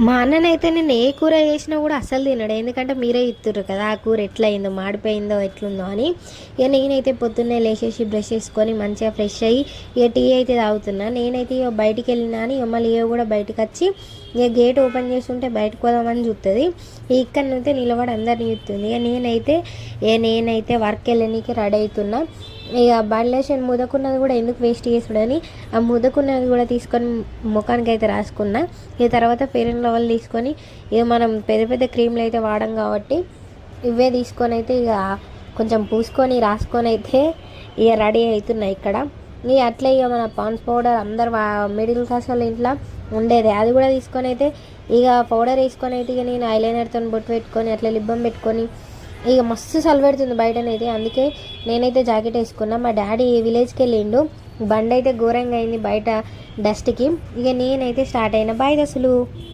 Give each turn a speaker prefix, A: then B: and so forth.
A: మా అన్ననైతే నేను ఏ కూర చేసినా కూడా అస్సలు తినడు. ఎందుకంటే మీరే ఇస్తుర్రు కదా ఆ కూర ఎట్లా అయిందో, మాడిపోయిందో, ఎట్లుందో అని. ఇక నేనైతే పొద్దున్నే లేచేసి బ్రష్ చేసుకొని మంచిగా ఫ్రెష్ అయ్యి ఇక టీ అయితే తాగుతున్నా. నేనైతే ఇక బయటికి వెళ్ళినా అని మళ్ళీ ఇక కూడా బయటకు వచ్చి ఇక గేట్ ఓపెన్ చేస్తుంటే బయటకు పోదామని చూస్తుంది. ఇక్కడ నుండి నిలబడి అందరిని చూస్తుంది. నేనైతే వర్క్ వెళ్ళనీకి రెడీ అవుతున్నా. ఇక బాడీలోషన్ ముదకున్నది కూడా ఎందుకు వేస్ట్ చేసుడని ఆ ముదకున్నది కూడా తీసుకొని ముఖానికి అయితే రాసుకున్నా. ఈ తర్వాత ఫెయిర్ అండ్ లవ్లీ తీసుకొని ఇక మనం పెద్ద పెద్ద క్రీమ్లు అయితే వాడం కాబట్టి ఇవే తీసుకొని అయితే ఇక కొంచెం పూసుకొని రాసుకొని అయితే ఇక రెడీ అవుతున్నాయి ఇక్కడ. ఇక అట్లే ఇక మన పాండ్స్ పౌడర్ అందరు మిడిల్ క్లాస్ వాళ్ళ ఇంట్లో ఉండేది, అది కూడా తీసుకొని అయితే ఇక పౌడర్ వేసుకొని అయితే ఇక నేను ఐలైనర్తో బొట్టు పెట్టుకొని అట్లా లిబ్బం పెట్టుకొని ఇక మస్తు చలి పెడుతుంది బయటనైతే. అందుకే నేనైతే జాకెట్ వేసుకున్నా. మా డాడీ విలేజ్కి వెళ్ళిండు, బండి అయితే ఘోరంగా అయింది బయట డస్ట్కి. ఇక నేనైతే స్టార్ట్ అయినా. బాయ్ దశలు.